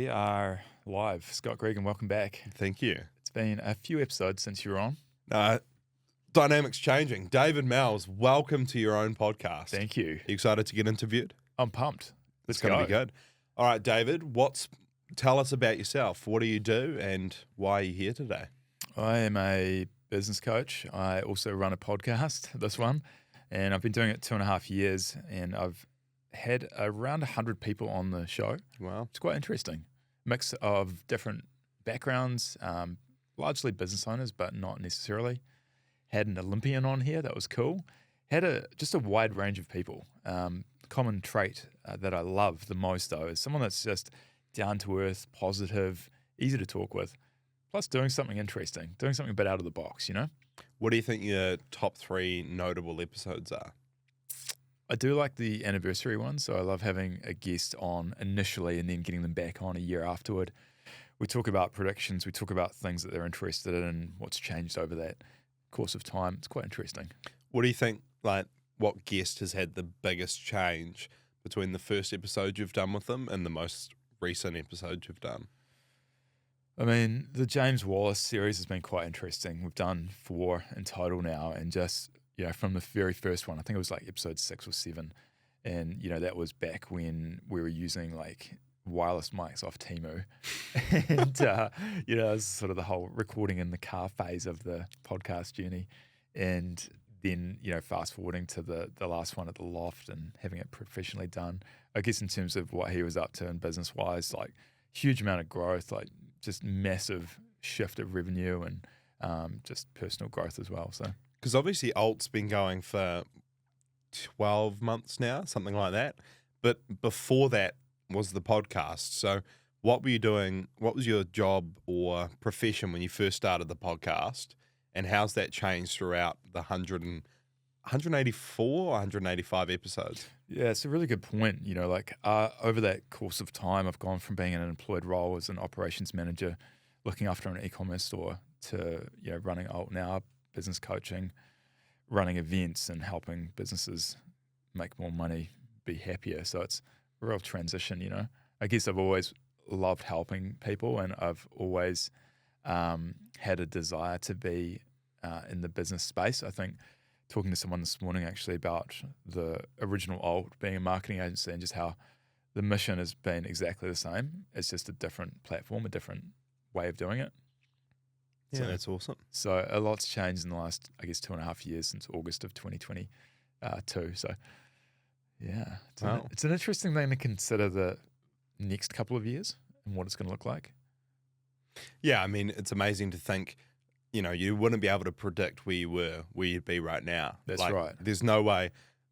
We are live. Scott Gregan, welcome back. Thank you. It's been a few episodes since you were on. Dynamics changing. David Melse, welcome to your own podcast. Thank you. Are you excited to get interviewed? I'm pumped. It's going to be good. All right, David, tell us about yourself. What do you do and why are you here today? I am a business coach. I also run a podcast, this one, and I've been doing it 2.5 years, and I've had around 100 people on the show. Wow. It's quite interesting. Mix of different backgrounds, largely business owners, but not necessarily. Had an Olympian on here. That was cool. Had just a wide range of people. Common trait that I love the most, though, is someone that's just down to earth, positive, easy to talk with, plus doing something interesting, doing something a bit out of the box, you know? What do you think your top 3 notable episodes are? I do like the anniversary one, so I love having a guest on initially and then getting them back on a year afterward. We talk about predictions, we talk about things that they're interested in and what's changed over that course of time. It's quite interesting. What do you think, what guest has had the biggest change between the first episode you've done with them and the most recent episode you've done? I mean, the James Wallace series has been quite interesting. We've done 4 in total now, and just, from the very first one, I think it was like episode 6 or 7, and, that was back when we were using wireless mics off Temu. And, it was sort of the whole recording in the car phase of the podcast journey. And then, fast forwarding to the last one at the loft and having it professionally done. I guess in terms of what he was up to and business-wise, huge amount of growth, just massive shift of revenue and just personal growth as well. So, because obviously Alt's been going for 12 months now, something like that. But before that was the podcast. So what were you doing? What was your job or profession when you first started the podcast? And how's that changed throughout the 184 or 185 episodes? Yeah, it's a really good point. Over that course of time, I've gone from being in an employed role as an operations manager, looking after an e-commerce store, to running Alt now, business coaching, running events, and helping businesses make more money, be happier. So it's a real transition. I guess I've always loved helping people, and I've always had a desire to be in the business space. I think talking to someone this morning actually about the original Alt being a marketing agency and just how the mission has been exactly the same. It's just a different platform, a different way of doing it. Yeah, that's awesome. So a lot's changed in the last, 2.5 years since August of 2022. So yeah, it's an interesting thing to consider the next couple of years and what it's going to look like. Yeah, I mean, it's amazing to think, you wouldn't be able to predict where you'd be right now. That's right. There's no way.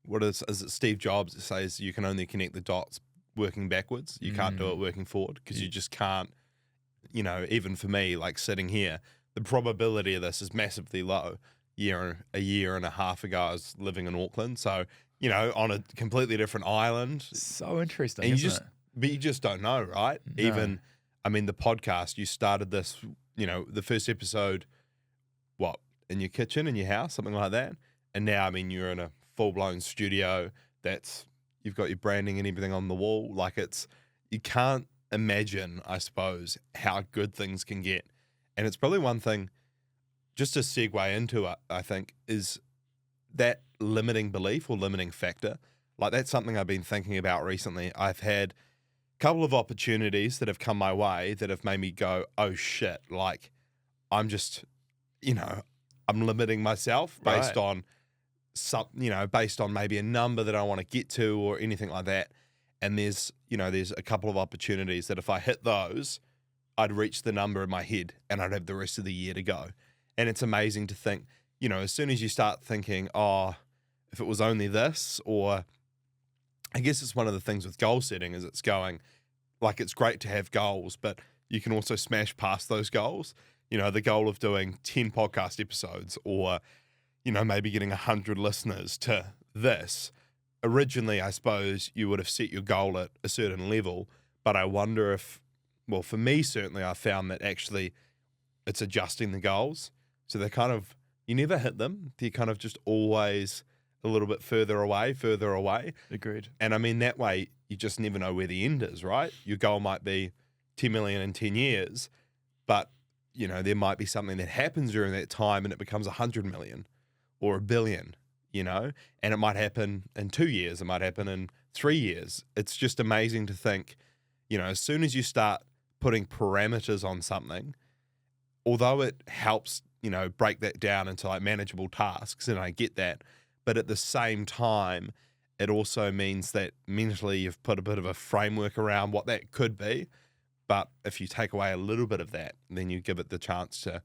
Is it Steve Jobs that says you can only connect the dots working backwards? You can't do it working forward because you just can't, even for me, sitting here, the probability of this is massively low. A year and a half ago, I was living in Auckland. So, on a completely different island. So interesting, and but you just don't know, right? No. Even, the podcast, you started this, the first episode, in your kitchen, in your house, something like that. And now, you're in a full-blown studio you've got your branding and everything on the wall. You can't imagine, I suppose, how good things can get. And it's probably one thing, just to segue into it, I think, is that limiting belief or limiting factor. That's something I've been thinking about recently. I've had a couple of opportunities that have come my way that have made me go, oh shit, I'm just, I'm limiting myself based on based on maybe a number that I want to get to or anything like that. And there's a couple of opportunities that if I hit those, I'd reach the number in my head and I'd have the rest of the year to go. And it's amazing to think, as soon as you start thinking, oh, if it was only this, or I guess it's one of the things with goal setting is it's going, it's great to have goals, but you can also smash past those goals. The goal of doing 10 podcast episodes or, maybe getting 100 listeners to this. Originally, I suppose you would have set your goal at a certain level, but I wonder if, well, for me, certainly I found that actually it's adjusting the goals. So they're you never hit them. They're just always a little bit further away. Agreed. And that way you just never know where the end is, right? Your goal might be 10 million in 10 years, but there might be something that happens during that time and it becomes 100 million or 1 billion, and it might happen in 2 years, it might happen in 3 years. It's just amazing to think, as soon as you start putting parameters on something, although it helps, break that down into like manageable tasks, and I get that, but at the same time, it also means that mentally you've put a bit of a framework around what that could be. But if you take away a little bit of that, then you give it the chance to,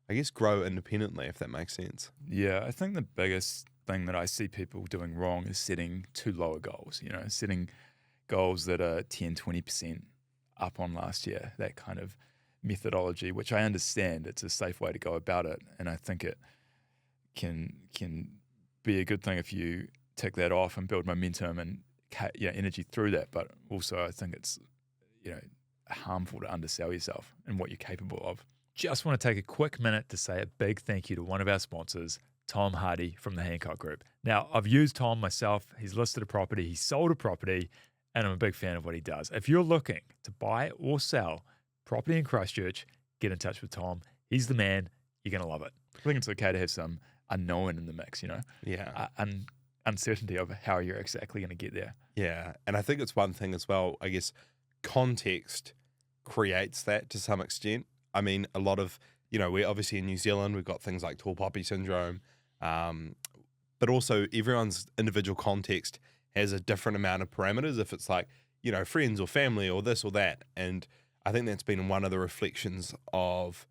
I guess, grow independently, if that makes sense. Yeah, I think the biggest thing that I see people doing wrong is setting too low goals, setting goals that are 10, 20% up on last year, that kind of methodology, which I understand it's a safe way to go about it. And I think it can be a good thing if you tick that off and build momentum and energy through that. But also I think it's, harmful to undersell yourself and what you're capable of. Just want to take a quick minute to say a big thank you to one of our sponsors, Tom Hardy from the Hancock Group. Now, I've used Tom myself. He's listed a property, he's sold a property, and I'm a big fan of what he does. If you're looking to buy or sell property in Christchurch, get in touch with Tom. He's the man. You're going to love it. I think it's okay to have some unknown in the mix, Yeah. Uncertainty over how you're exactly going to get there. Yeah. And I think it's one thing as well, I guess, context creates that to some extent. I mean, a lot of, we're obviously in New Zealand, we've got things like tall poppy syndrome, but also everyone's individual context has a different amount of parameters if it's like, friends or family or this or that. And I think that's been one of the reflections of,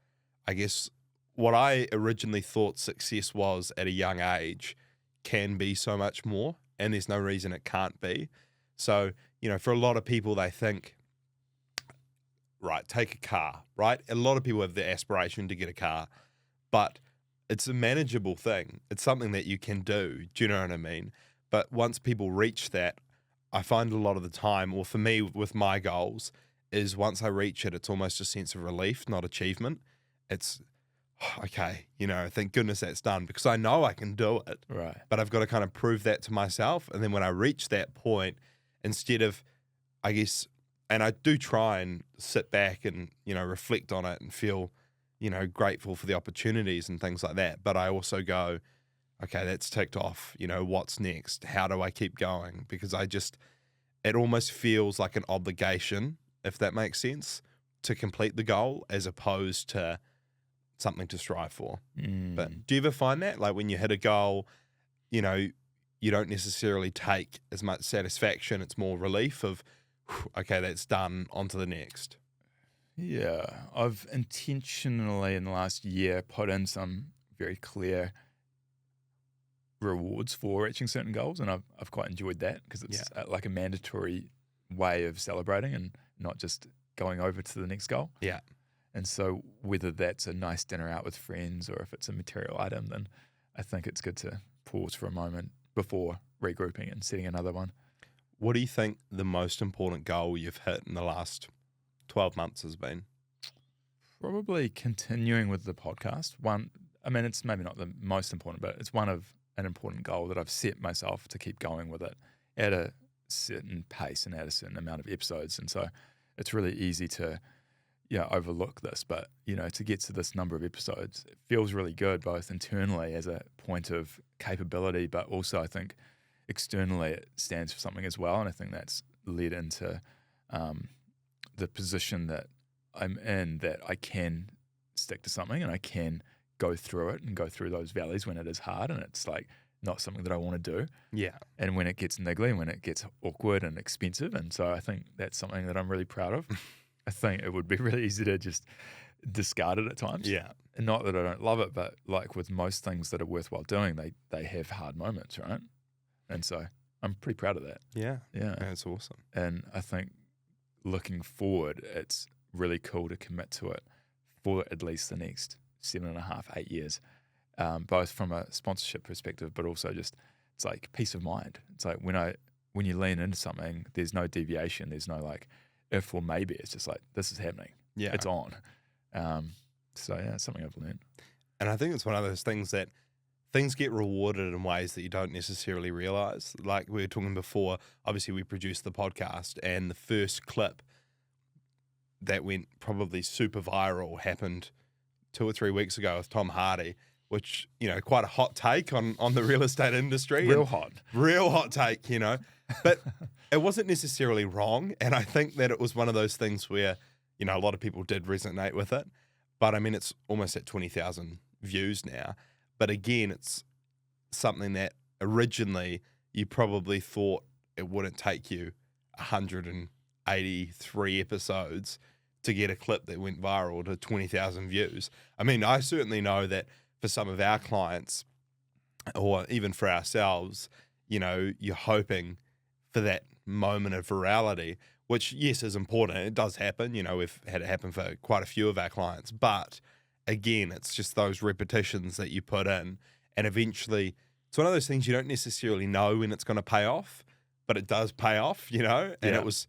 I guess, what I originally thought success was at a young age can be so much more, and there's no reason it can't be. So, for a lot of people, they think, right, take a car, right? A lot of people have the aspiration to get a car, but it's a manageable thing. It's something that you can do. Do you know what I mean? But once people reach that, I find a lot of the time, or for me with my goals, is once I reach it, it's almost a sense of relief, not achievement. It's, okay, thank goodness that's done, because I know I can do it. Right. But I've got to kind of prove that to myself. And then when I reach that point, instead of, I guess, and I do try and sit back and, reflect on it and feel, grateful for the opportunities and things like that. But I also go, okay, that's ticked off. What's next? How do I keep going? Because it almost feels like an obligation, if that makes sense, to complete the goal as opposed to something to strive for. But do you ever find that? Like when you hit a goal, you don't necessarily take as much satisfaction. It's more relief of, okay, that's done, on to the next. Yeah, I've intentionally in the last year put in some very clear rewards for reaching certain goals, and I've quite enjoyed that because it's like a mandatory way of celebrating and not just going over to the next goal. Yeah. And so whether that's a nice dinner out with friends or if it's a material item, then I think it's good to pause for a moment before regrouping and setting another one. What do you think the most important goal you've hit in the last 12 months has been? Probably continuing with the podcast. It's maybe not the most important, but it's one of an important goal that I've set myself to keep going with it at a certain pace and at a certain amount of episodes. And so it's really easy to overlook this, but to get to this number of episodes, it feels really good, both internally as a point of capability, but also I think externally it stands for something as well. And I think that's led into the position that I'm in, that I can stick to something and I can go through it and go through those valleys when it is hard and it's like not something that I want to do. Yeah. And when it gets niggly and when it gets awkward and expensive. And so I think that's something that I'm really proud of. I think it would be really easy to just discard it at times. Yeah. And not that I don't love it, but like with most things that are worthwhile doing, they have hard moments, right? And so I'm pretty proud of that. Yeah. Yeah. That's awesome. And I think looking forward, it's really cool to commit to it for at least the next 7.5, 8 years, both from a sponsorship perspective, but also just it's like peace of mind. It's like when you lean into something, there's no deviation. There's no like if or maybe. It's just like this is happening. Yeah, it's on. So yeah, it's something I've learned. And I think it's one of those things that things get rewarded in ways that you don't necessarily realize. Like we were talking before, obviously we produced the podcast and the first clip, that went probably super viral happened 2 or 3 weeks ago with Tom Hardy, which, quite a hot take on the real estate industry. Real hot. Real hot take, But it wasn't necessarily wrong. And I think that it was one of those things where, a lot of people did resonate with it. But I mean, it's almost at 20,000 views now. But again, it's something that originally you probably thought it wouldn't take you 183 episodes to get a clip that went viral to 20,000 views. I mean, I certainly know that for some of our clients, or even for ourselves, you're hoping for that moment of virality, which, yes, is important. It does happen. We've had it happen for quite a few of our clients. But again, it's just those repetitions that you put in. And eventually, it's one of those things you don't necessarily know when it's going to pay off, but it does pay off, And Yeah. it was,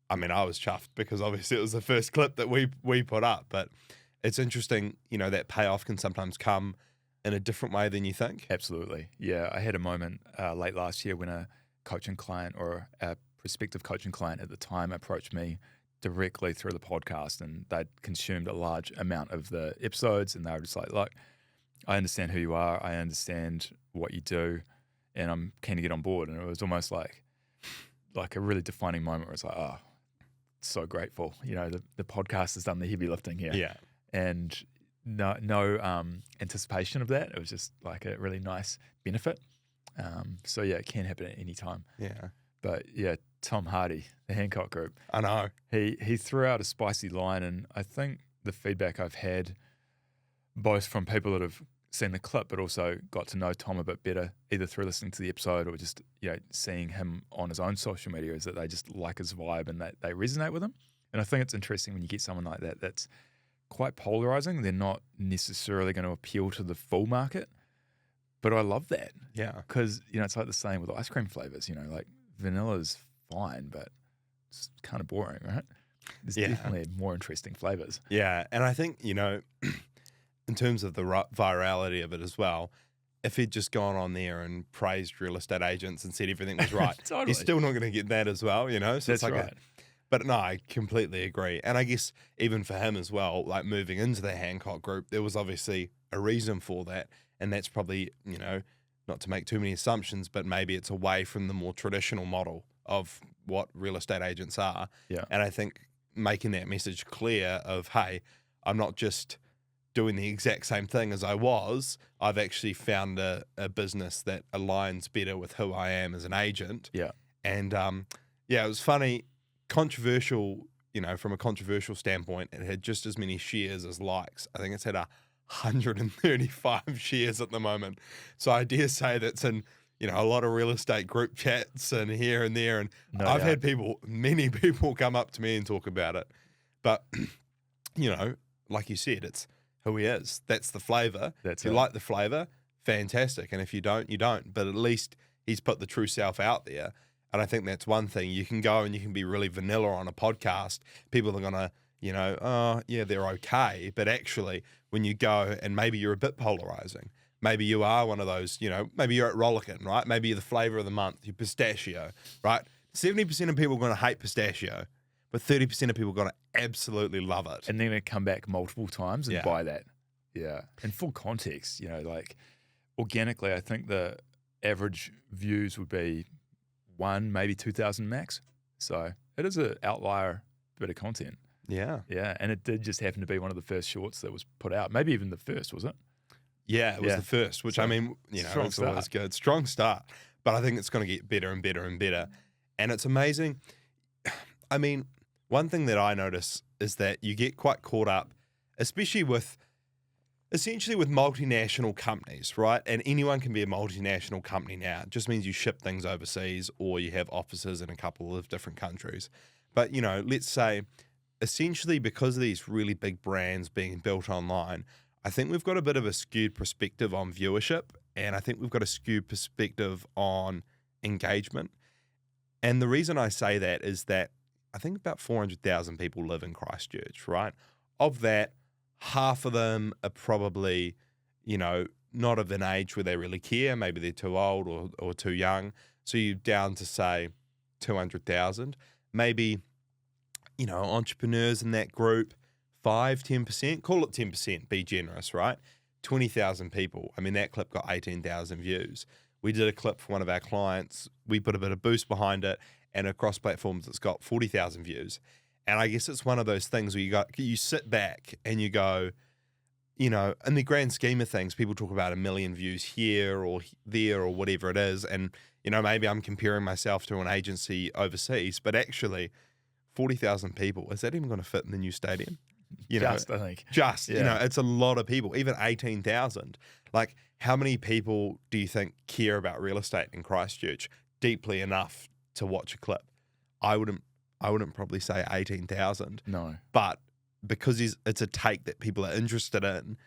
I was chuffed because obviously it was the first clip that we put up. But it's interesting, that payoff can sometimes come in a different way than you think. Absolutely. Yeah. I had a moment late last year when a coaching client or a prospective coaching client at the time approached me directly through the podcast, and they'd consumed a large amount of the episodes, and they were just like, look, I understand who you are. I understand what you do, and I'm keen to get on board. And it was almost like a really defining moment where it's like, oh, so grateful. The podcast has done the heavy lifting here. Yeah. And no anticipation of that. It was just like a really nice benefit. So yeah, it can happen at any time. Yeah. But yeah, Tom Hardy, the Hancock Group, I know. he threw out a spicy line, and I think the feedback I've had, both from people that have seen the clip, but also got to know Tom a bit better, either through listening to the episode or just seeing him on his own social media, is that they just like his vibe and that they resonate with him. And I think it's interesting when you get someone like that that's quite polarizing. They're not necessarily going to appeal to the full market, but I love that. Yeah. Because it's like the same with ice cream flavors. Like vanilla's fine, but it's kind of boring, right? There's definitely more interesting flavors. Yeah, and I think, in terms of the virality of it as well, if he'd just gone on there and praised real estate agents and said everything was right, Totally. he's still not going to get that as well, So That's it's like right. but no, I completely agree. And I guess even for him as well, like moving into the Hancock Group, there was obviously a reason for that. And that's probably, not to make too many assumptions, but maybe it's away from the more traditional model of what real estate agents are. Yeah. And I think making that message clear of, hey, I'm not just doing the exact same thing as I was. I've actually found a business that aligns better with who I am as an agent. Yeah. And it was funny, controversial, from a controversial standpoint, it had just as many shares as likes. I think it's had 135 shares at the moment. So I dare say that's in, a lot of real estate group chats and here and there. And I've had many people come up to me and talk about it. But, like you said, it's who he is. That's the flavor. If you like the flavor, fantastic. And if you don't, you don't. But at least he's put the true self out there. And I think that's one thing. You can go and you can be really vanilla on a podcast. People are going to, oh, yeah, they're okay. But actually, when you go and maybe you're a bit polarizing, maybe you are one of those, maybe you're at Rollickin, right? Maybe you're the flavor of the month, you're pistachio, right? 70% of people are going to hate pistachio, but 30% of people are going to absolutely love it. And then they come back multiple times and buy that. Yeah. And full context, like organically, I think the average views would be 1, maybe 2,000 max. So it is an outlier bit of content. Yeah. Yeah. And it did just happen to be one of the first shorts that was put out. Maybe even the first, was it? Yeah, it was the first, which So, it's always good. Strong start. But I think it's going to get better and better and better. And it's amazing. I mean, one thing that I notice is that you get quite caught up, especially with multinational companies, right? And anyone can be a multinational company now. It just means you ship things overseas or you have offices in a couple of different countries. But, let's say essentially because of these really big brands being built online, I think we've got a bit of a skewed perspective on viewership, and I think we've got a skewed perspective on engagement. And the reason I say that is that I think about 400,000 people live in Christchurch, right? Of that, half of them are probably, not of an age where they really care. Maybe they're too old or too young. So you're down to, say, 200,000. Maybe entrepreneurs in that group, 5-10%, call it 10%, be generous, right? 20,000 people. I mean, that clip got 18,000 views. We did a clip for one of our clients. We put a bit of boost behind it, and across platforms, it's got 40,000 views. And I guess it's one of those things where you sit back and you go, in the grand scheme of things, people talk about 1 million views here or there or whatever it is. And, maybe I'm comparing myself to an agency overseas, but actually 40,000 people, is that even going to fit in the new stadium? I think. It's a lot of people, even 18,000. Like, how many people do you think care about real estate in Christchurch deeply enough to watch a clip? I wouldn't probably say 18,000. No. But because it's a take that people are interested in,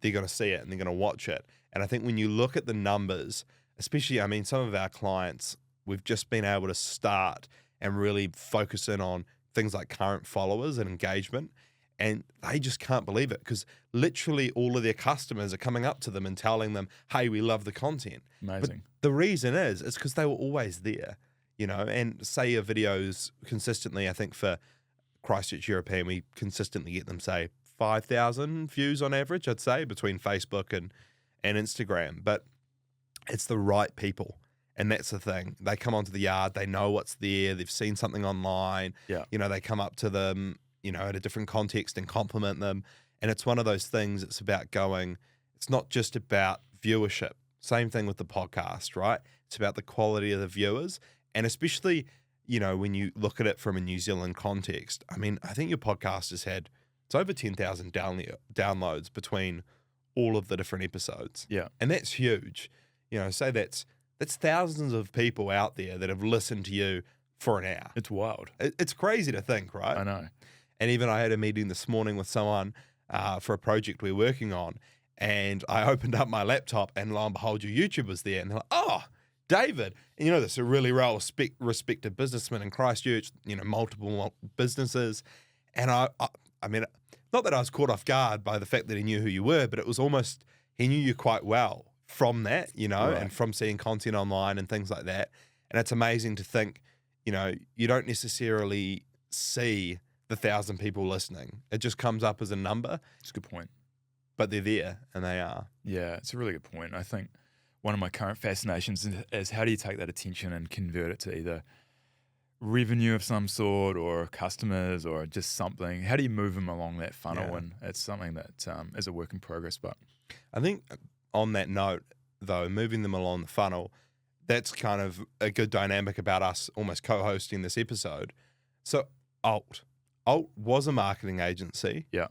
they're going to see it and they're going to watch it. And I think when you look at the numbers, especially, some of our clients, we've just been able to start and really focus in on things like current followers and engagement. And they just can't believe it because literally all of their customers are coming up to them and telling them, hey, we love the content. Amazing. But the reason is because they were always there, and say your videos consistently, I think for Christchurch European, we consistently get them, say, 5,000 views on average, I'd say, between Facebook and Instagram. But it's the right people. And that's the thing. They come onto the yard, they know what's there, they've seen something online. Yeah. They come up to them, in a different context and compliment them. And it's one of those things, it's not just about viewership. Same thing with the podcast, right? It's about the quality of the viewers. And especially, when you look at it from a New Zealand context, I think your podcast has had, it's over 10,000 downloads between all of the different episodes. Yeah. And that's huge. Say that's thousands of people out there that have listened to you for an hour. It's wild. It's crazy to think, right? I know. And even I had a meeting this morning with someone for a project we're working on, and I opened up my laptop, and lo and behold, your YouTube was there, and they're like, "Oh, David," and this is a really well respected businessman in Christchurch, multiple businesses, and I mean, not that I was caught off guard by the fact that he knew who you were, but it was almost he knew you quite well from that, Right. and from seeing content online and things like that, and it's amazing to think, you don't necessarily see the 1,000 people listening. It just comes up as a number. It's a good point. But they're there, and they are. Yeah, it's a really good point. I think one of my current fascinations is how do you take that attention and convert it to either revenue of some sort or customers or just something? How do you move them along that funnel? Yeah. And it's something that is a work in progress. But I think on that note, though, moving them along the funnel, that's kind of a good dynamic about us almost co-hosting this episode. So Alt was a marketing agency. Yeah.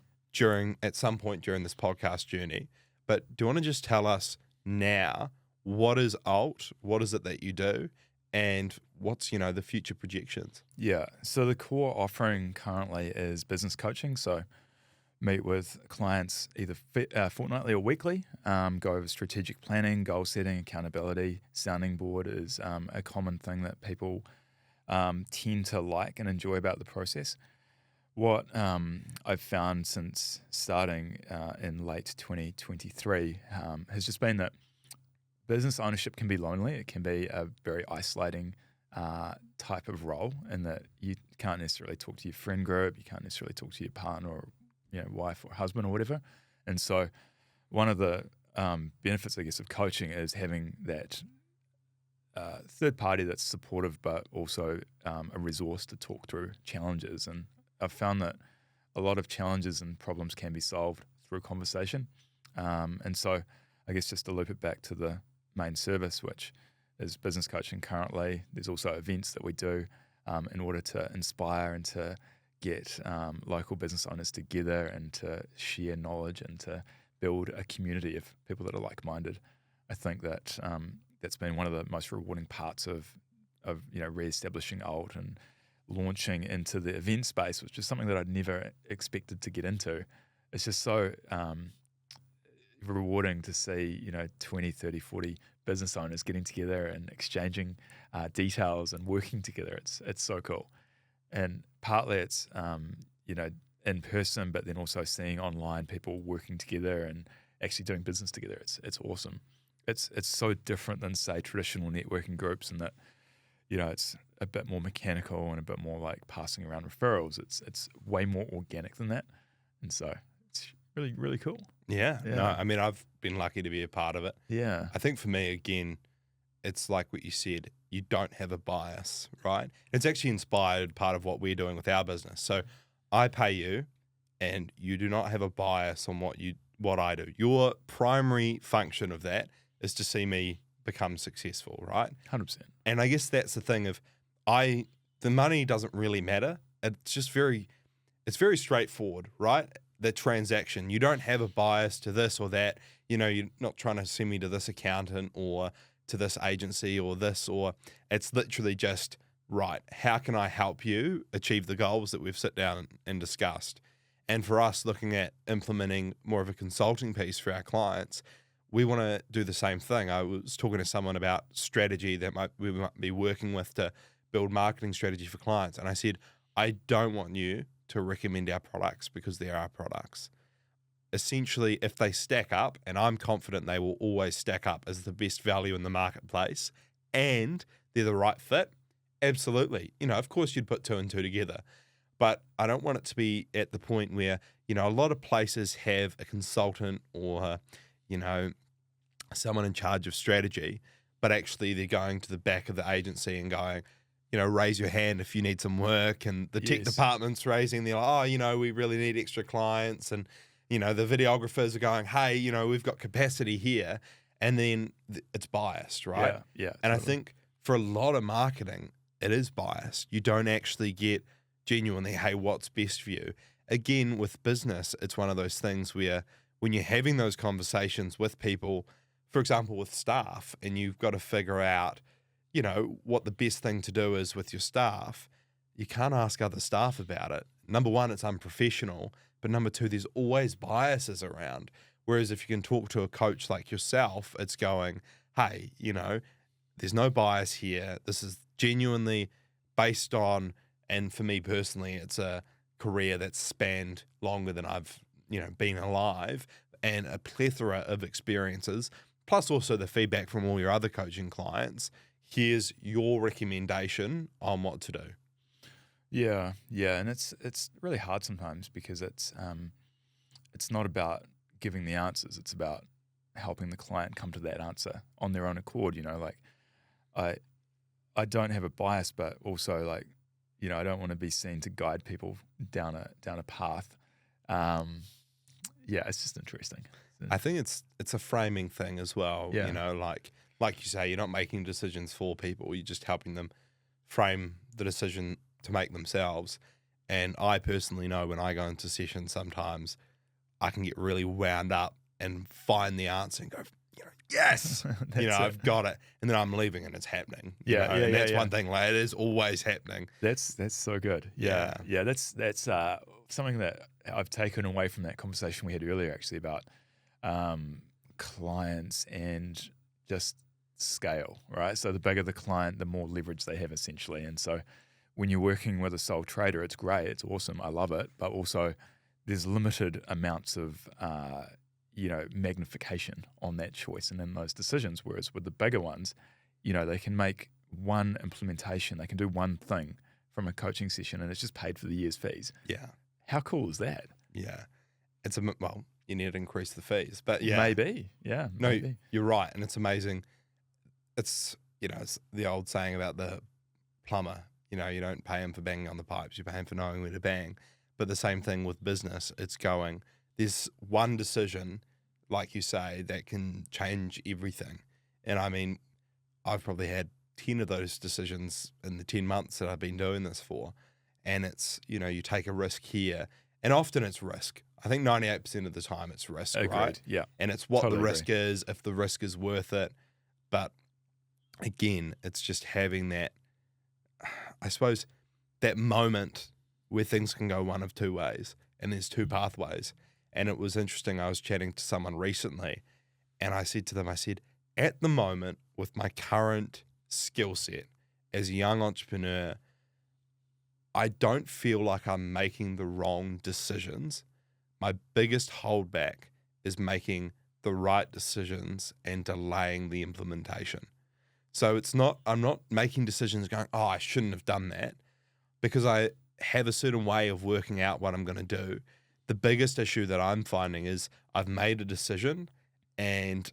At some point during this podcast journey. But do you want to just tell us now, what is Alt? What is it that you do? And what's, the future projections? yeah, so the core offering currently is business coaching. So meet with clients either fortnightly or weekly, go over strategic planning, goal setting, accountability. Sounding board is a common thing that people tend to like and enjoy about the process. What I've found since starting in late 2023 has just been that business ownership can be lonely. It can be a very isolating type of role in that you can't necessarily talk to your friend group, you can't necessarily talk to your partner or wife or husband or whatever. And so one of the benefits, I guess, of coaching is having that third party that's supportive but also a resource to talk through challenges. And I've found that a lot of challenges and problems can be solved through conversation. And so I guess just to loop it back to the main service, which is business coaching currently, there's also events that we do in order to inspire and to get local business owners together and to share knowledge and to build a community of people that are like-minded. I think that that's been one of the most rewarding parts of re-establishing Alt and launching into the event space, which is something that I'd never expected to get into. It's just so rewarding to see, 20, 30, 40 business owners getting together and exchanging details and working together. It's so cool. And partly it's, in person, but then also seeing online people working together and actually doing business together. It's awesome. It's so different than, say, traditional networking groups in that, it's a bit more mechanical and a bit more like passing around referrals. It's way more organic than that, and so it's really, really cool. Yeah. Yeah. No, I mean, I've been lucky to be a part of it. Yeah, I think for me, again, it's like what you said, you don't have a bias, right? It's actually inspired part of what we're doing with our business. So I pay you and you do not have a bias on what I do. Your primary function of that is to see me become successful, right? 100%. And I guess that's the thing of the money doesn't really matter. It's very straightforward, right? The transaction. You don't have a bias to this or that. You're not trying to send me to this accountant or to this agency or this, or it's literally just, right, how can I help you achieve the goals that we've sit down and discussed? And for us, looking at implementing more of a consulting piece for our clients, we want to do the same thing. I was talking to someone about strategy that we might be working with to build marketing strategy for clients. And I said, I don't want you to recommend our products because they're our products. Essentially, if they stack up, and I'm confident they will always stack up as the best value in the marketplace, and they're the right fit, absolutely. Of course you'd put two and two together, but I don't want it to be at the point where, a lot of places have a consultant or, someone in charge of strategy, but actually they're going to the back of the agency and going, raise your hand if you need some work, and the tech department's raising, they're like, we really need extra clients, and the videographers are going, hey, we've got capacity here, and then it's biased, right? Yeah. And totally. I think for a lot of marketing, it is biased. You don't actually get genuinely, hey, what's best for you? Again, with business, it's one of those things where when you're having those conversations with people, for example, with staff, and you've got to figure out, what the best thing to do is with your staff, you can't ask other staff about it. Number one, it's unprofessional. But number two, there's always biases around. Whereas if you can talk to a coach like yourself, it's going, hey, there's no bias here. This is genuinely based on, and for me personally, it's a career that's spanned longer than I've, been alive, and a plethora of experiences, plus also the feedback from all your other coaching clients. Here's your recommendation on what to do. Yeah, and it's really hard sometimes because it's not about giving the answers. It's about helping the client come to that answer on their own accord. Like I don't have a bias, but also like I don't want to be seen to guide people down a path. It's just interesting. I think it's a framing thing as well. Yeah. Like you say, you're not making decisions for people. You're just helping them frame the decision to make themselves. And I personally know when I go into sessions, sometimes I can get really wound up and find the answer and go, yes, I've got it. And then I'm leaving and it's happening. And that's one thing, like, it is always happening. That's so good. Yeah. That's something that I've taken away from that conversation we had earlier, actually, about clients and just scale, right? So the bigger the client, the more leverage they have, essentially. And so when you're working with a sole trader, it's great, it's awesome, I love it, but also there's limited amounts of magnification on that choice and in those decisions. Whereas with the bigger ones, they can make one implementation, they can do one thing from a coaching session, and it's just paid for the year's fees. Yeah. How cool is that? Yeah. You need to increase the fees, but yeah. Maybe. Yeah. No, maybe. You're right. And it's amazing. It's, it's the old saying about the plumber, you don't pay him for banging on the pipes, you pay him for knowing where to bang. But the same thing with business, there's one decision, like you say, that can change everything. And I mean, I've probably had 10 of those decisions in the 10 months that I've been doing this for. And it's, you take a risk here, and often it's risk. I think 98% of the time it's risk, Agreed. right? Yeah. And it's what Totally the risk is, if the risk is worth it. But again, it's just having that, I suppose, that moment where things can go one of two ways, and there's two pathways. And it was interesting. I was chatting to someone recently, and I said to them, at the moment, with my current skill set as a young entrepreneur, I don't feel like I'm making the wrong decisions. My biggest holdback is making the right decisions and delaying the implementation. So I'm not making decisions going, oh, I shouldn't have done that, because I have a certain way of working out what I'm going to do. The biggest issue that I'm finding is I've made a decision and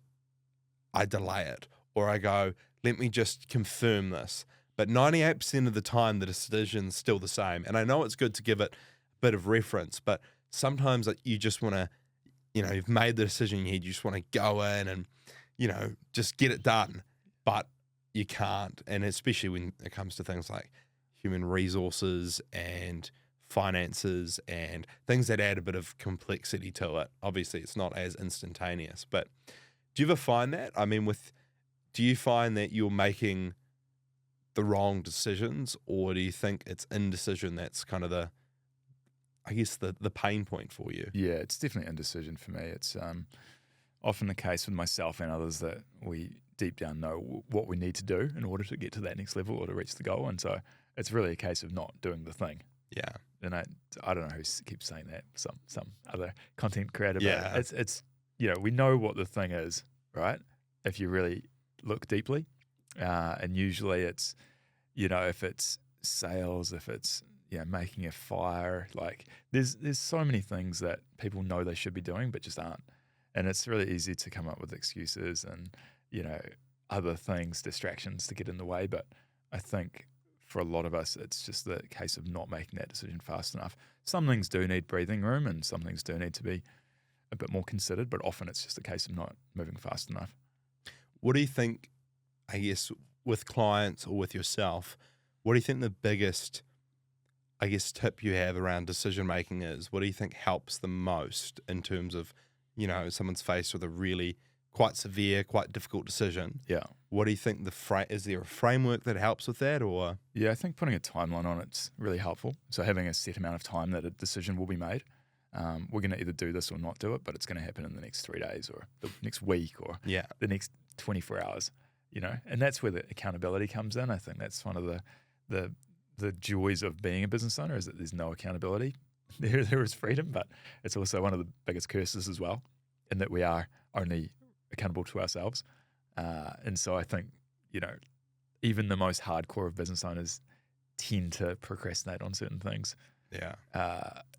I delay it, or I go, let me just confirm this. But 98% of the time, the decision's still the same. And I know it's good to give it a bit of reference, but sometimes you just want to, you've made the decision in your head, you just want to go in and, just get it done. But you can't. And especially when it comes to things like human resources and finances and things that add a bit of complexity to it. Obviously, it's not as instantaneous. But do you ever find that? I mean, do you find that you're making the wrong decisions, or do you think it's indecision that's kind of the pain point for you? Yeah, it's definitely indecision for me. It's often the case with myself and others that we deep down know what we need to do in order to get to that next level or to reach the goal. And so it's really a case of not doing the thing. Yeah. And I don't know who keeps saying that, some other content creator. Yeah. But it's we know what the thing is, right? If you really look deeply. And usually it's, if it's sales, if it's, making a fire, like there's so many things that people know they should be doing, but just aren't. And it's really easy to come up with excuses and, other things, distractions to get in the way. But I think for a lot of us, it's just the case of not making that decision fast enough. Some things do need breathing room and some things do need to be a bit more considered, but often it's just a case of not moving fast enough. What do you think, I guess, with clients or with yourself, what do you think the biggest, tip you have around decision making is? What do you think helps the most in terms of, someone's faced with a really quite severe, quite difficult decision? Yeah. What do you think is there a framework that helps with that, or? Yeah, I think putting a timeline on it's really helpful. So having a set amount of time that a decision will be made. We're going to either do this or not do it, but it's going to happen in the next 3 days or the next week or the next 24 hours, and that's where the accountability comes in. I think that's one of the joys of being a business owner is that there's no accountability. There is freedom, but it's also one of the biggest curses as well, in that we are only accountable to ourselves. And so I think, even the most hardcore of business owners tend to procrastinate on certain things. Yeah.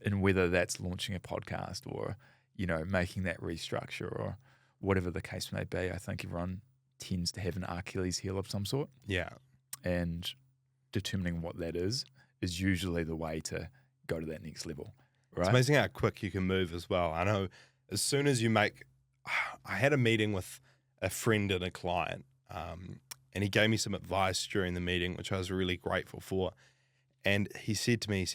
And whether that's launching a podcast or, making that restructure or whatever the case may be, I think everyone tends to have an Achilles heel of some sort. Yeah. And determining what that is usually the way to go to that next level. Right? It's amazing how quick you can move as well. I know as soon as I had a meeting with a friend and a client, and he gave me some advice during the meeting, which I was really grateful for. And he said to me,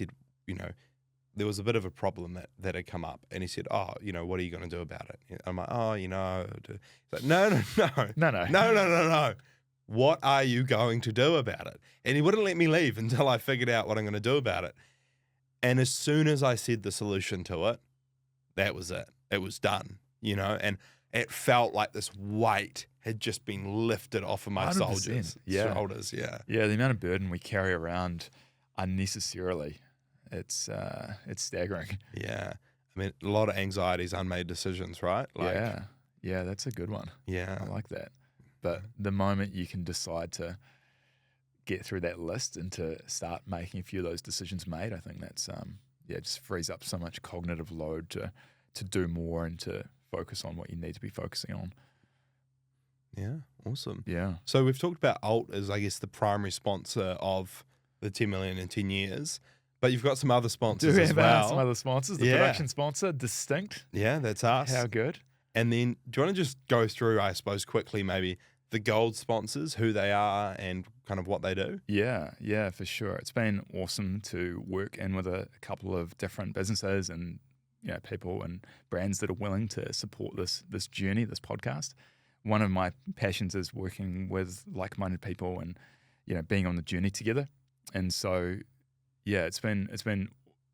there was a bit of a problem that had come up. And he said, oh, what are you going to do about it? I'm like, oh, he's like, no. What are you going to do about it? And he wouldn't let me leave until I figured out what I'm going to do about it. And as soon as I said the solution to it, that was it. It was done, and it felt like this weight had just been lifted off of my 100%. shoulders. Yeah. Yeah, the amount of burden we carry around unnecessarily, it's staggering. Yeah. I mean, a lot of anxieties, unmade decisions, right? Yeah, that's a good one. Yeah. I like that. But the moment you can decide to get through that list and to start making a few of those decisions made, I think that's it just frees up so much cognitive load to do more and to focus on what you need to be focusing on. Yeah, awesome. Yeah. So we've talked about Alt as, I guess, the primary sponsor of the 10 million in 10 years, but you've got some other sponsors as well. Some other sponsors. The production sponsor, Distinct. Yeah, that's us. How good. And then do you want to just go through, I suppose, quickly maybe the gold sponsors, who they are and kind of what they do? Yeah, for sure. It's been awesome to work in with a couple of different businesses and people and brands that are willing to support this journey, this podcast. One of my passions is working with like-minded people and being on the journey together. And so it's been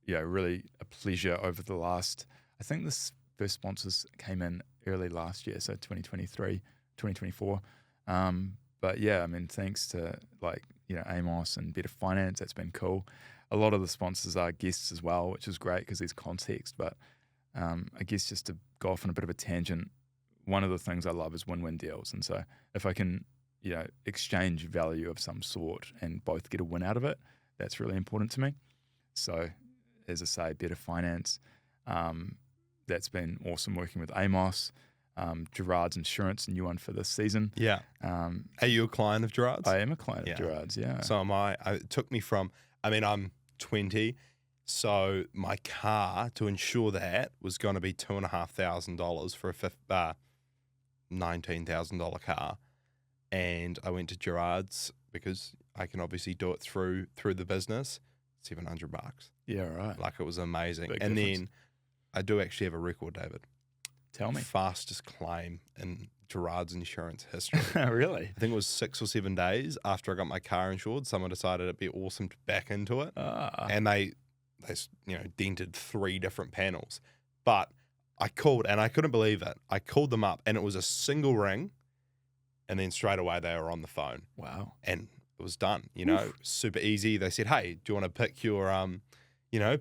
really a pleasure over the last, I think this first sponsors came in early last year, so 2023, 2024. But yeah, I mean, thanks to Amos and Better Finance, that's been cool. A lot of the sponsors are guests as well, which is great because there's context. But I guess just to go off on a bit of a tangent, one of the things I love is win-win deals. And so if I can exchange value of some sort and both get a win out of it. That's really important to me. So, as I say, better finance. That's been awesome working with Amos. Gerard's Insurance, a new one for this season. Yeah. Are you a client of Gerard's? I am a client of Gerard's, yeah. So am I. It took me from, I'm 20, so my car, to insure that, was going to be $2,500 for a $19,000 car. And I went to Gerard's because I can obviously do it through the business, $700. Yeah, right. Like, it was amazing. Big and difference. then I do actually have a record, David. Tell me. Fastest claim in Gerard's insurance history. Really? I think it was 6 or 7 days after I got my car insured. Someone decided it'd be awesome to back into it, and they dented 3 different panels. But I called, and I couldn't believe it. I called them up, and it was a single ring, and then straight away they were on the phone. Wow! And it was done. Oof. Super easy. They said, "Hey, do you want to pick your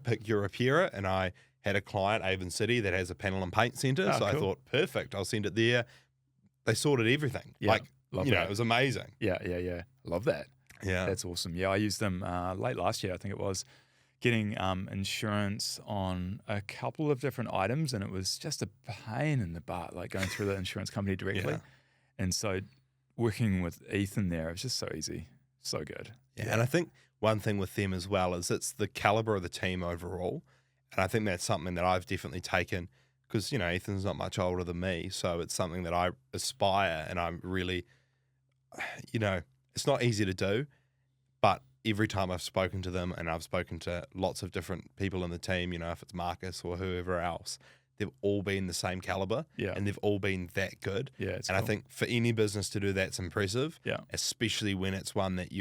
pick your repairer?" And I had a client, Avon City, that has a panel and paint centre. So I thought, perfect, I'll send it there. They sorted everything. Yeah, love that. It was amazing. Yeah. Love that. Yeah. That's awesome. Yeah, I used them late last year, I think it was, getting insurance on a couple of different items, and it was just a pain in the butt, like going through the insurance company directly. Yeah. And so working with Ethan there, it was just so easy, so good. Yeah, and I think one thing with them as well is it's the caliber of the team overall. And I think that's something that I've definitely taken because, Ethan's not much older than me. So it's something that I aspire, and I'm really, it's not easy to do. But every time I've spoken to them, and I've spoken to lots of different people in the team, if it's Marcus or whoever else, they've all been the same caliber. Yeah. And they've all been that good. Yeah, and cool. I think for any business to do that's impressive. Yeah. Especially when it's one that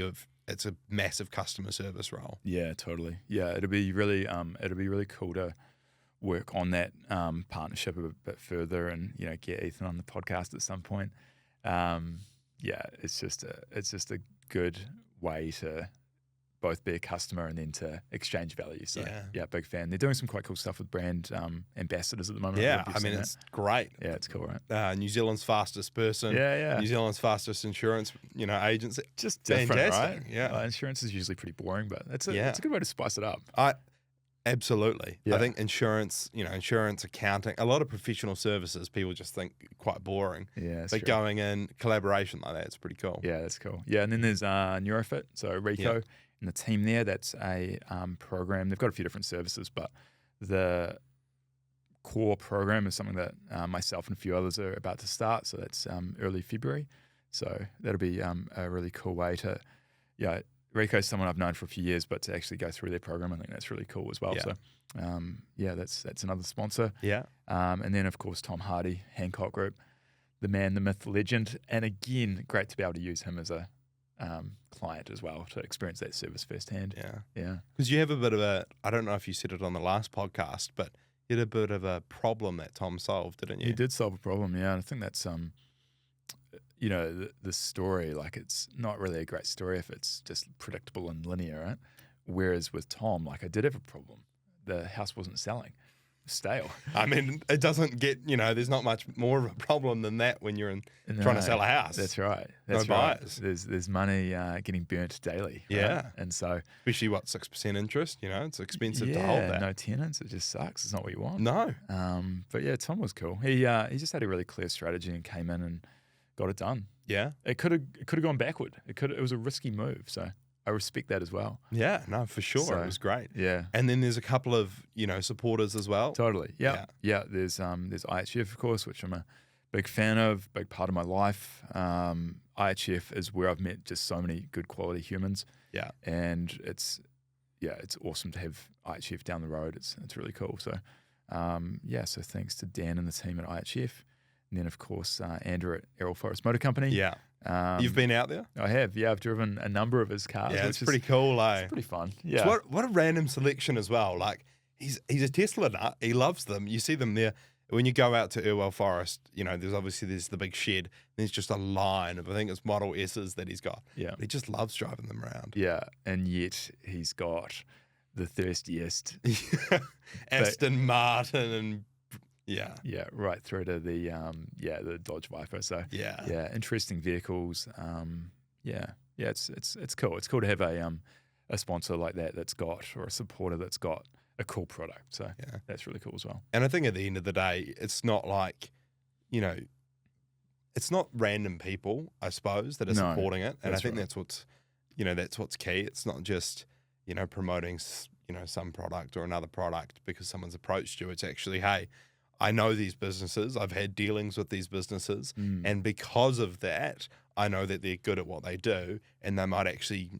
it's a massive customer service role. Yeah, totally. Yeah, it'll be really cool to work on that partnership a bit further, and get Ethan on the podcast at some point. It's just a good way to both be a customer and then to exchange value. So yeah, big fan. They're doing some quite cool stuff with brand ambassadors at the moment. Yeah, it's great. Yeah, it's cool, right? New Zealand's fastest person. Yeah. New Zealand's fastest insurance, agency. Just different, fantastic. Right? Yeah. Insurance is usually pretty boring, but it's a good way to spice it up. Absolutely. Yeah. I think insurance, accounting, a lot of professional services, people just think quite boring. Yeah, that's but true. going in collaboration like that, it's pretty cool. Yeah, that's cool. Yeah, and then there's Neurofit, so Rico and the team there. That's a program. They've got a few different services, but the core program is something that myself and a few others are about to start. So that's early February. So that'll be a really cool way to, Rico's someone I've known for a few years, but to actually go through their program, I think that's really cool as well. Yeah. So, that's another sponsor. Yeah. And then, of course, Tom Hardy, Hancock Group, the man, the myth, the legend. And again, great to be able to use him as a client as well to experience that service firsthand. Yeah. Because you have a bit of a, I don't know if you said it on the last podcast, but you had a bit of a problem that Tom solved, didn't you? He did solve a problem, yeah. And I think that's the story, like, it's not really a great story if it's just predictable and linear, right? Whereas with Tom, like, I did have a problem. The house wasn't selling. Stale. I mean, it doesn't get, there's not much more of a problem than that when you're trying to sell a house. That's right. No buyers. There's money getting burnt daily. Right? Yeah. And so. Especially 6% interest, it's expensive to hold that. No tenants. It just sucks. It's not what you want. No. But yeah, Tom was cool. He just had a really clear strategy and came in and got it done. Yeah. It could have gone backward. It was a risky move. So I respect that as well. Yeah, no, for sure. So, it was great. Yeah. And then there's a couple of, supporters as well. Totally. Yeah. There's IHF, of course, which I'm a big fan of, big part of my life. IHF is where I've met just so many good quality humans. Yeah. And it's awesome to have IHF down the road. It's really cool. So, so thanks to Dan and the team at IHF. And then, of course, Andrew at Errol Forest Motor Company. Yeah. You've been out there? I have. Yeah, I've driven a number of his cars. Yeah, it's pretty cool, eh? It's pretty fun. Yeah. So what a random selection as well. Like, he's a Tesla nut. He loves them. You see them there. When you go out to Erwell Forest, there's the big shed. There's just a line of, I think it's Model S's that he's got. Yeah. He just loves driving them around. Yeah, and yet he's got the thirstiest Aston Martin and Yeah. Yeah, right through to the Dodge Viper. So Yeah. interesting vehicles. It's cool. It's cool to have a sponsor like that that's got, or a supporter that's got a cool product. So Yeah. that's really cool as well. And I think at the end of the day, it's not like, you know, it's not random people, I suppose, that are No, supporting it. And I that's think right. that's what's key. It's not just, promoting, some product or another product because someone's approached you. It's actually, hey, I know these businesses. I've had dealings with these businesses. And because of that, I know that they're good at what they do and they might actually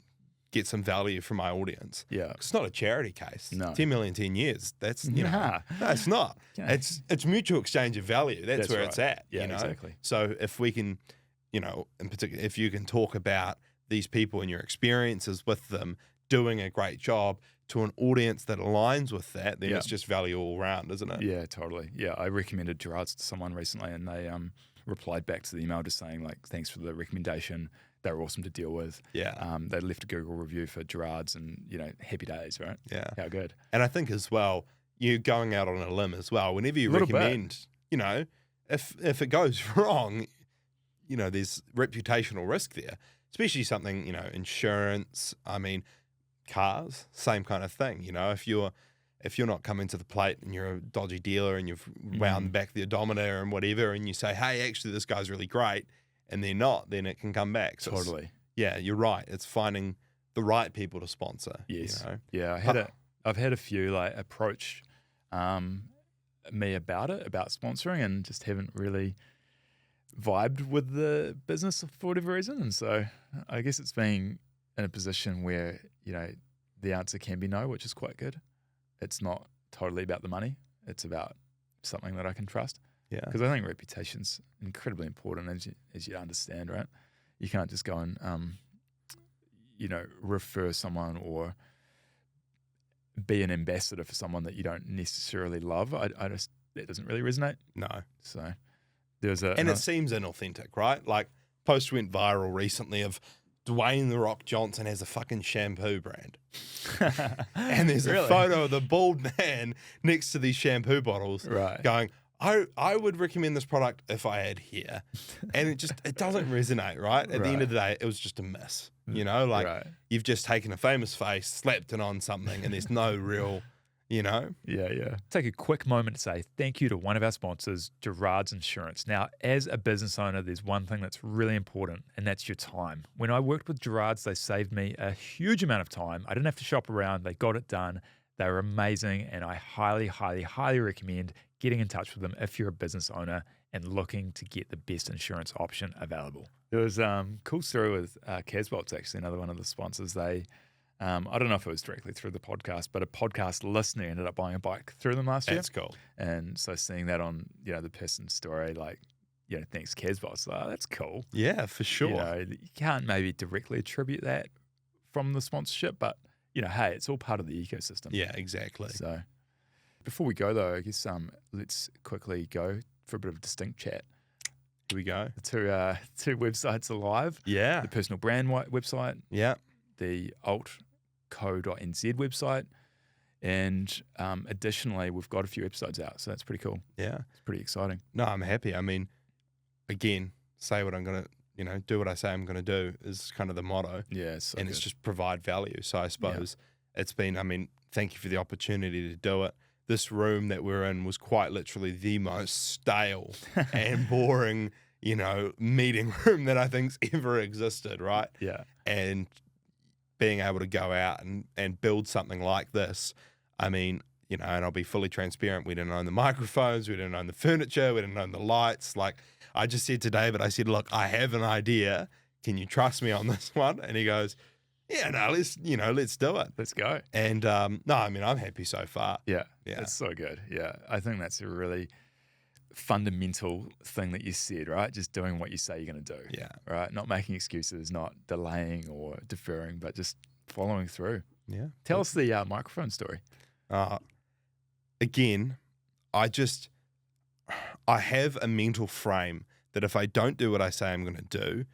get some value from my audience. Yeah. It's not a charity case. No. 10 million, 10 years. That's, Nah. no, it's not. Yeah. It's mutual exchange of value. That's where right. it's at. Yeah, exactly. So if we can, in particular, if you can talk about these people and your experiences with them doing a great job to an audience that aligns with that, then it's just value all around, isn't it? Yeah, totally. Yeah, I recommended Gerard's to someone recently, and they replied back to the email just saying, like, thanks for the recommendation. They were awesome to deal with. Yeah. They left a Google review for Gerard's, and, happy days, right? Yeah. How good. And I think as well, you going out on a limb as well, whenever you recommend, if it goes wrong, there's reputational risk there, especially something, insurance, cars, same kind of thing. If you're not coming to the plate and you're a dodgy dealer and you've wound back the odometer and whatever, and you say, hey, actually this guy's really great, and they're not, then it can come back. So Totally. Yeah, you're right. It's finding the right people to sponsor. Yes. Yeah, I've had a few like approach me about sponsoring, and just haven't really vibed with the business for whatever reason. And so I guess it's being in a position where, the answer can be no, which is quite good. It's not totally about the money. It's about something that I can trust. Yeah. Because I think reputation's incredibly important, as you understand, right? You can't just go and, refer someone or be an ambassador for someone that you don't necessarily love. That doesn't really resonate. No. So it seems inauthentic, right? Like, post went viral recently of Dwayne "The Rock" Johnson has a fucking shampoo brand. And there's a photo of the bald man next to these shampoo bottles, right, going, I would recommend this product if I had hair. And it doesn't resonate, right? At the end of the day, it was just a miss. You've just taken a famous face, slapped it on something, and there's no real, Yeah. Take a quick moment to say thank you to one of our sponsors, Gerard's Insurance. Now, as a business owner, there's one thing that's really important, and that's your time. When I worked with Gerard's, they saved me a huge amount of time. I didn't have to shop around. They got it done. They were amazing, and I highly, highly, highly recommend getting in touch with them if you're a business owner and looking to get the best insurance option available. There was a cool story with Casbolt's, actually, another one of the sponsors. They, I don't know if it was directly through the podcast, but a podcast listener ended up buying a bike through them last year. That's cool. And so seeing that on, the person's story, like, thanks Casbolt. Like, oh, that's cool. Yeah, for sure. You can't maybe directly attribute that from the sponsorship, but hey, it's all part of the ecosystem. Yeah, exactly. So before we go, though, I guess let's quickly go for a bit of a distinct chat. Here we go. The two websites are live. Yeah. The personal brand website. Yeah. The altco.nz website. And additionally, we've got a few episodes out, so that's pretty cool. Yeah. It's pretty exciting. No, I'm happy. Again, say what I'm going to, do what I say I'm going to do is kind of the motto. Yeah. It's just provide value. So I suppose it's been, thank you for the opportunity to do it. This room that we're in was quite literally the most stale and boring, meeting room that I think's ever existed, right? Yeah. And being able to go out and build something like this, and I'll be fully transparent. We didn't own the microphones. We didn't own the furniture. We didn't own the lights. Like I just said to David, I said, look, I have an idea. Can you trust me on this one? And he goes, yeah, no, let's do it. Let's go. And I'm happy so far. Yeah. It's so good. Yeah. I think that's a really fundamental thing that you said, right? Just doing what you say you're going to do. Yeah. Right. Not making excuses, not delaying or deferring, but just following through. Yeah. Tell us the microphone story. Again, I have a mental frame that if I don't do what I say I'm going to do,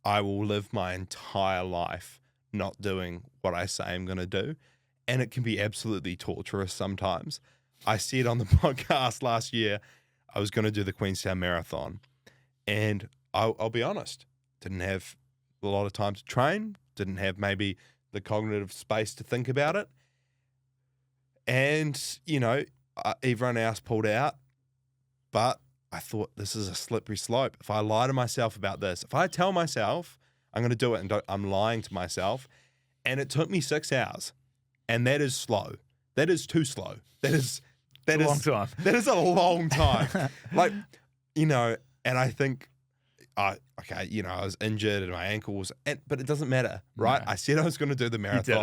I will live my entire life not doing what I say I'm going to do. And it can be absolutely torturous sometimes. I said on the podcast last year, I was going to do the Queenstown Marathon, and I'll be honest, didn't have a lot of time to train, didn't have maybe the cognitive space to think about it. And, everyone else pulled out, but I thought this is a slippery slope. If I lie to myself about this, if I tell myself I'm going to do it and I'm lying to myself, and it took me 6 hours, and that is slow. That is too slow. That is a long time. That is a long time. And I think, I was injured and my ankles, but it doesn't matter, right? No. I said I was going to do the marathon.